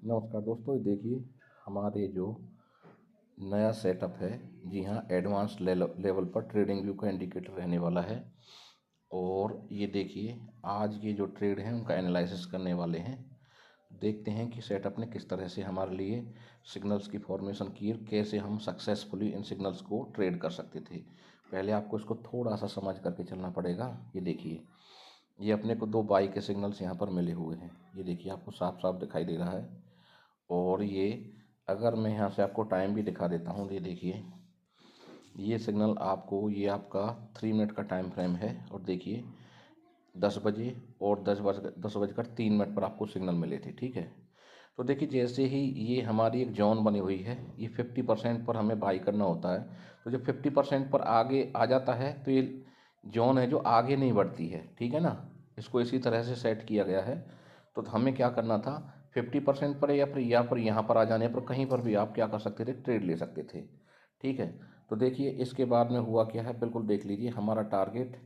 नमस्कार दोस्तों, देखिए हमारे जो नया सेटअप है, जी हाँ, एडवांस लेवल पर ट्रेडिंग व्यू का इंडिकेटर रहने वाला है। और ये देखिए आज ये जो ट्रेड हैं उनका एनालिसिस करने वाले हैं। देखते हैं कि सेटअप ने किस तरह से हमारे लिए सिग्नल्स की फॉर्मेशन की और कैसे हम सक्सेसफुली इन सिग्नल्स को ट्रेड कर सकते थे। पहले आपको इसको थोड़ा सा समझ करके चलना पड़ेगा। ये देखिए, ये अपने को दो बाई के सिग्नल्स यहाँ पर मिले हुए हैं। ये देखिए आपको साफ साफ दिखाई दे रहा है। और ये अगर मैं यहाँ से आपको टाइम भी दिखा देता हूँ, ये देखिए ये सिग्नल आपको, ये आपका 3 मिनट का टाइम फ्रेम है। और देखिए 10 बजे और 10 बजकर 3 मिनट पर आपको सिग्नल मिले थे, ठीक है। तो देखिए जैसे ही ये हमारी एक जोन बनी हुई है, ये 50% पर हमें बाई करना होता है। तो जब 50% पर आगे आ जाता है तो ये जोन है जो आगे नहीं बढ़ती है, ठीक है ना। इसको इसी तरह से सेट किया गया है। तो हमें क्या करना था, 50% पर या फिर यहाँ पर आ जाने पर कहीं पर भी आप क्या कर सकते थे, ट्रेड ले सकते थे, ठीक है। तो देखिए इसके बाद में हुआ क्या है, बिल्कुल देख लीजिए हमारा टारगेट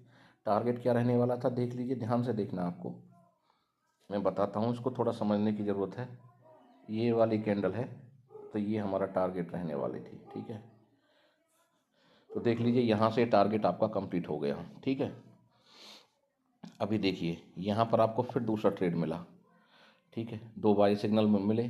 टारगेट क्या रहने वाला था। देख लीजिए, ध्यान से देखना, आपको मैं बताता हूँ, इसको थोड़ा समझने की ज़रूरत है। ये वाली कैंडल है, तो ये हमारा टारगेट रहने वाली थी, ठीक है। तो देख लीजिए यहाँ से टारगेट आपका कंप्लीट हो गया, ठीक है। अभी देखिए यहाँ पर आपको फिर दूसरा ट्रेड मिला, ठीक है। दो बाई सिग्नल मिले।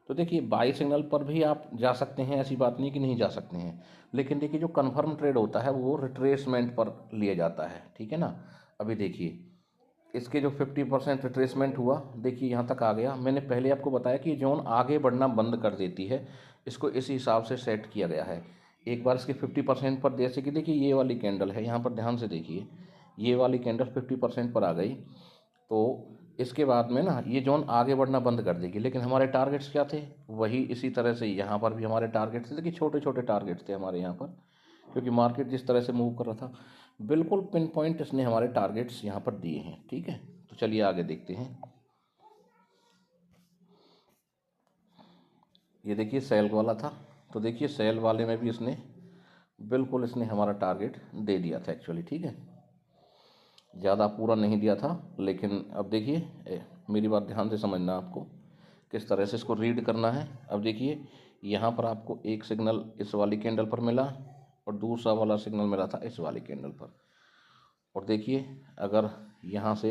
तो देखिए बाई सिग्नल पर भी आप जा सकते हैं, ऐसी बात नहीं कि नहीं जा सकते हैं। लेकिन देखिए जो कन्फर्म ट्रेड होता है वो रिट्रेसमेंट पर लिया जाता है, ठीक है ना। अभी देखिए इसके जो 50% रिट्रेसमेंट हुआ, देखिए यहाँ तक आ गया। मैंने पहले आपको बताया कि जोन आगे बढ़ना बंद कर देती है, इसको इस हिसाब से सेट किया गया है। एक बार इसके 50% पर, जैसे कि देखिए ये वाली कैंडल है, यहाँ पर ध्यान से देखिए ये वाली कैंडल 50% पर आ गई। तो इसके बाद में ना ये जोन आगे बढ़ना बंद कर देगी। लेकिन हमारे टारगेट्स क्या थे, वही इसी तरह से यहाँ पर भी हमारे टारगेट्स थे। देखिए छोटे छोटे टारगेट्स थे हमारे यहाँ पर, क्योंकि मार्केट जिस तरह से मूव कर रहा था, बिल्कुल पिन पॉइंट इसने हमारे टारगेट्स यहाँ पर दिए हैं, ठीक है। तो चलिए आगे देखते हैं। ये देखिए सेल वाला था, तो देखिए सेल वाले में भी इसने हमारा टारगेट दे दिया था एक्चुअली, ठीक है। ज़्यादा पूरा नहीं दिया था, लेकिन अब देखिए मेरी बात ध्यान से समझना, आपको किस तरह से इसको रीड करना है। अब देखिए यहाँ पर आपको एक सिग्नल इस वाली कैंडल पर मिला और दूसरा वाला सिग्नल मिला था इस वाली कैंडल पर। और देखिए अगर यहाँ से,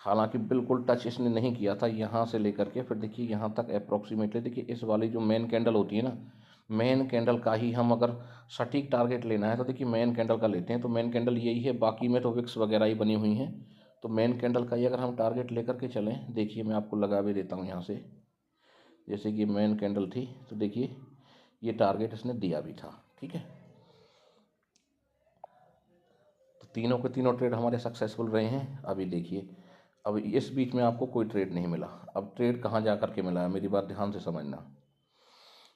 हालांकि बिल्कुल टच इसने नहीं किया था, यहाँ से लेकर के फिर देखिए यहाँ तक अप्रॉक्सीमेटली, देखिए इस वाली जो मेन कैंडल होती है ना, मेन कैंडल का ही हम अगर सटीक टारगेट लेना है तो देखिए मेन कैंडल का लेते हैं। तो मेन कैंडल यही है, बाकी में तो विक्स वगैरह ही बनी हुई हैं। तो मेन कैंडल का ही अगर हम टारगेट लेकर के चलें, देखिए मैं आपको लगा भी देता हूँ यहाँ से। जैसे कि मेन कैंडल थी, तो देखिए ये टारगेट इसने दिया भी था, ठीक है। तो तीनों के तीनों ट्रेड हमारे सक्सेसफुल रहे हैं। अभी देखिए, अब इस बीच में आपको कोई ट्रेड नहीं मिला। अब ट्रेड कहाँ जा कर के मिला है, मेरी बात ध्यान से समझना।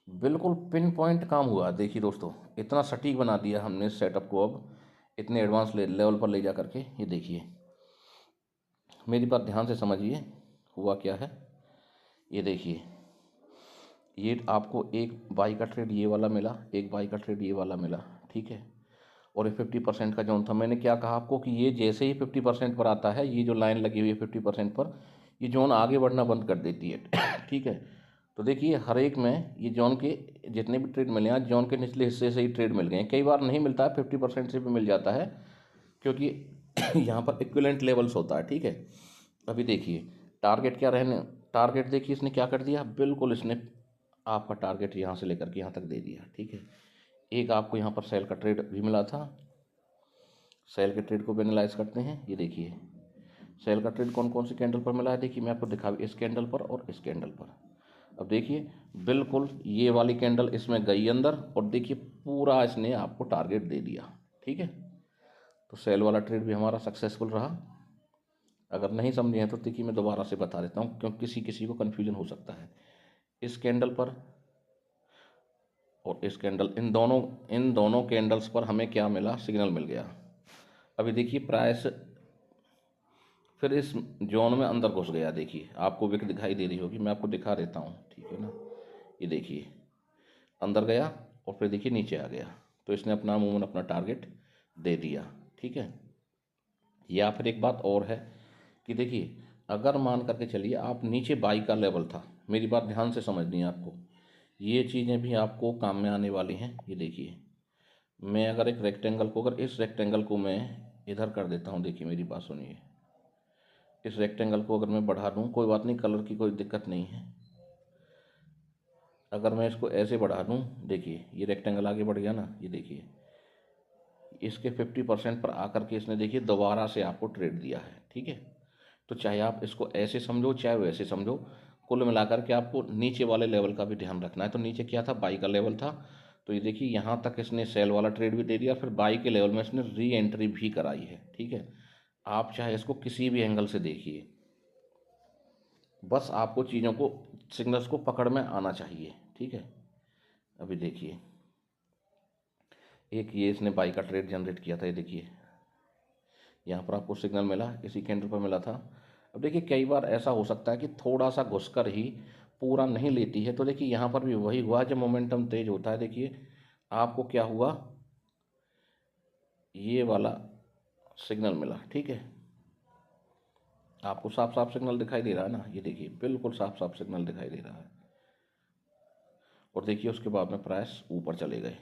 बिल्कुल पिन पॉइंट काम हुआ। देखिए दोस्तों, इतना सटीक बना दिया हमने इस सेटअप को, अब इतने एडवांस लेवल पर ले जा करके। ये देखिए मेरी बात ध्यान से समझिए, हुआ क्या है। ये देखिए ये आपको एक बाई का ट्रेड ये वाला मिला, एक बाई का ट्रेड ये वाला मिला, ठीक है। और ये 50% का जोन था। मैंने क्या कहा आपको कि ये जैसे ही 50% पर आता है, ये जो लाइन लगी हुई है 50% पर, ये जोन आगे बढ़ना बंद कर देती है ठीक है। तो देखिए हर एक में ये जोन के जितने भी ट्रेड मिले हैं, जोन के निचले हिस्से से ही ट्रेड मिल गए हैं। कई बार नहीं मिलता है, 50% से भी मिल जाता है, क्योंकि यहाँ पर इक्विवेलेंट लेवल्स होता है, ठीक है। अभी देखिए टारगेट क्या रहने, टारगेट देखिए इसने क्या कर दिया, बिल्कुल इसने आपका टारगेट यहाँ से लेकर के यहाँ तक दे दिया, ठीक है। एक आपको यहाँ पर सेल का ट्रेड भी मिला था। सेल के ट्रेड को भी एनालाइज करते हैं। ये देखिए सेल का ट्रेड कौन कौन सी कैंडल पर मिला है, देखिए मैं आपको दिखा, इस कैंडल पर और इस कैंडल पर। अब देखिए बिल्कुल ये वाली कैंडल इसमें गई अंदर, और देखिए पूरा इसने आपको टारगेट दे दिया, ठीक है। तो सेल वाला ट्रेड भी हमारा सक्सेसफुल रहा। अगर नहीं समझे हैं तो देखिए मैं दोबारा से बता देता हूँ, क्योंकि किसी किसी को कन्फ्यूजन हो सकता है। इस कैंडल पर और इस कैंडल, इन दोनों कैंडल्स पर हमें क्या मिला, सिग्नल मिल गया। अभी देखिए प्राइस फिर इस जोन में अंदर घुस गया। देखिए आपको विक दिखाई दे रही होगी, मैं आपको दिखा देता हूँ, ठीक है ना। ये देखिए अंदर गया और फिर देखिए नीचे आ गया। तो इसने अपना अमूमन अपना टारगेट दे दिया, ठीक है। या फिर एक बात और है कि देखिए अगर मान करके चलिए आप नीचे बाई का लेवल था, मेरी बात ध्यान से समझनी है आपको, ये चीज़ें भी आपको काम में आने वाली हैं। ये देखिए, मैं अगर एक रेक्टेंगल को, अगर इस रेक्टेंगल को मैं इधर कर देता हूँ, देखिए मेरी बात सुनिए, इस रेक्टेंगल को अगर मैं बढ़ा दूँ, कोई बात नहीं, कलर की कोई दिक्कत नहीं है। अगर मैं इसको ऐसे बढ़ा दूँ, देखिए ये रेक्टेंगल आगे बढ़ गया ना, ये देखिए इसके 50% पर आकर के इसने देखिए दोबारा से आपको ट्रेड दिया है। ठीक है, तो चाहे आप इसको ऐसे समझो चाहे वैसे समझो, कुल मिलाकर के आपको नीचे वाले लेवल का भी ध्यान रखना है। तो नीचे क्या था, बाई का लेवल था, तो ये देखिए यहाँ तक इसने सेल वाला ट्रेड भी दे दिया, फिर बाई के लेवल में इसने री एंट्री भी कराई है। ठीक है, आप चाहे इसको किसी भी एंगल से देखिए, बस आपको चीज़ों को, सिग्नल्स को पकड़ में आना चाहिए। ठीक है, अभी देखिए एक ये इसने बाई का ट्रेड जनरेट किया था, ये देखिए यहाँ पर आपको सिग्नल मिला, इसी कैंडल पर मिला था। अब देखिए कई बार ऐसा हो सकता है कि थोड़ा सा घुसकर ही पूरा नहीं लेती है, तो देखिए यहाँ पर भी वही हुआ, जब मोमेंटम तेज होता है देखिए आपको क्या हुआ, ये वाला सिग्नल मिला। ठीक है, आपको साफ साफ सिग्नल दिखाई दे रहा है ना, ये देखिए बिल्कुल साफ साफ सिग्नल दिखाई दे रहा है। और देखिए उसके बाद में प्राइस ऊपर चले गए।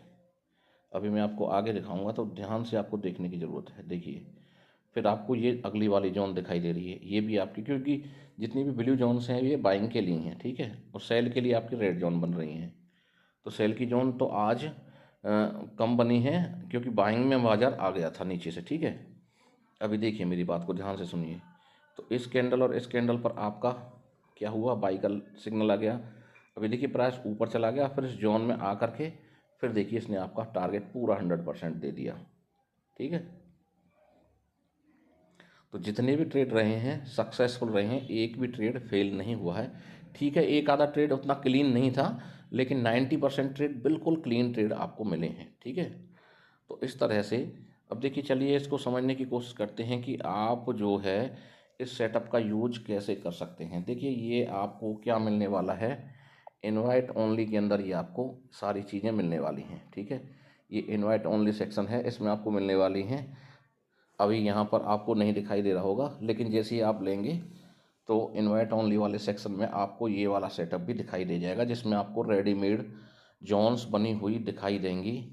अभी मैं आपको आगे दिखाऊंगा, तो ध्यान से आपको देखने की ज़रूरत है। देखिए फिर आपको ये अगली वाली जोन दिखाई दे रही है, ये भी आपकी, क्योंकि जितनी भी ब्लू जोन्स हैं ये बाइंग के लिए हैं। ठीक है, और सेल के लिए आपकी रेड जोन बन रही हैं। तो सेल की जोन तो आज कम बनी है, क्योंकि बाइंग में बाजार आ गया था नीचे से। ठीक है, अभी देखिए मेरी बात को ध्यान से सुनिए, तो इस कैंडल और इस कैंडल पर आपका क्या हुआ, बाई का सिग्नल आ गया। अभी देखिए प्राइस ऊपर चला गया, फिर इस जोन में आकर के फिर देखिए इसने आपका टारगेट पूरा 100% दे दिया। ठीक है, तो जितने भी ट्रेड रहे हैं सक्सेसफुल रहे हैं, एक भी ट्रेड फेल नहीं हुआ है। ठीक है, एक आधा ट्रेड उतना क्लीन नहीं था, लेकिन 90% ट्रेड बिल्कुल क्लीन ट्रेड आपको मिले हैं। ठीक है, तो इस तरह से अब देखिए, चलिए इसको समझने की कोशिश करते हैं कि आप जो है इस सेटअप का यूज कैसे कर सकते हैं। देखिए ये आपको क्या मिलने वाला है, इनवाइट ओनली के अंदर ये आपको सारी चीज़ें मिलने वाली हैं। ठीक है, ये इनवाइट ओनली सेक्शन है, इसमें आपको मिलने वाली हैं। अभी यहाँ पर आपको नहीं दिखाई दे रहा होगा, लेकिन जैसे ही आप लेंगे तो इनवाइट ओनली वाले सेक्शन में आपको ये वाला सेटअप भी दिखाई दे जाएगा, जिसमें आपको रेडीमेड जोन्स बनी हुई दिखाई देंगी।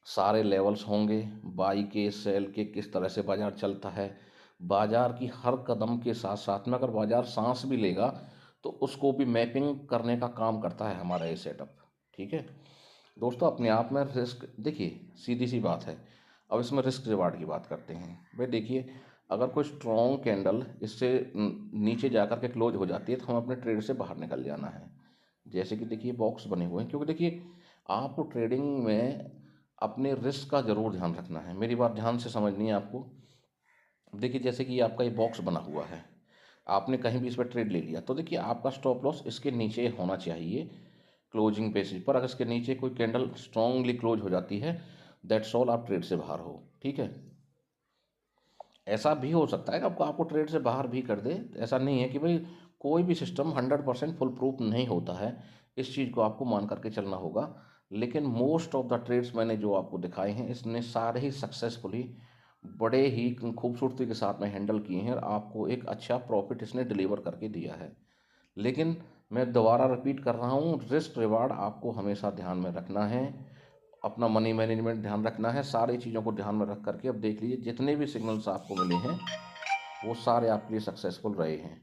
सारे लेवल्स होंगे, बाई के सेल के, किस तरह से बाज़ार चलता है, बाज़ार की हर कदम के साथ साथ में अगर बाज़ार सांस भी लेगा तो उसको भी मैपिंग करने का काम करता है हमारा ये सेटअप। ठीक है दोस्तों, अपने आप में रिस्क, देखिए सीधी सी बात है। अब इसमें रिस्क रिवार्ड की बात करते हैं। भाई देखिए, अगर कोई स्ट्रॉन्ग कैंडल इससे नीचे जाकर के क्लोज हो जाती है तो हम अपने ट्रेड से बाहर निकल जाना है। जैसे कि देखिए बॉक्स बने हुए हैं, क्योंकि देखिए आपको ट्रेडिंग में अपने रिस्क का ज़रूर ध्यान रखना है। मेरी बात ध्यान से समझनी है आपको। देखिए जैसे कि आपका ये बॉक्स बना हुआ है, आपने कहीं भी इस पर ट्रेड ले लिया, तो देखिए आपका स्टॉप लॉस इसके नीचे होना चाहिए क्लोजिंग बेसिस पर। अगर इसके नीचे कोई कैंडल स्ट्रांगली क्लोज हो जाती है, दैट्स ऑल, आप ट्रेड से बाहर हो। ठीक है, ऐसा भी हो सकता है कि आपको ट्रेड से बाहर भी कर दे। ऐसा नहीं है कि भाई कोई भी सिस्टम 100% फुल प्रूफ नहीं होता है, इस चीज़ को आपको मान करके चलना होगा। लेकिन मोस्ट ऑफ द ट्रेड्स मैंने जो आपको दिखाए हैं, इसने सारे ही सक्सेसफुली बड़े ही खूबसूरती के साथ में हैंडल किए हैं, और आपको एक अच्छा प्रॉफिट इसने डिलीवर करके दिया है। लेकिन मैं दोबारा रिपीट कर रहा हूँ, रिस्क रिवार्ड आपको हमेशा ध्यान में रखना है, अपना मनी मैनेजमेंट ध्यान रखना है, सारी चीज़ों को ध्यान में रख करके अब देख लीजिए जितने भी सिग्नल्स आपको मिले हैं वो सारे आपके लिए सक्सेसफुल रहे हैं।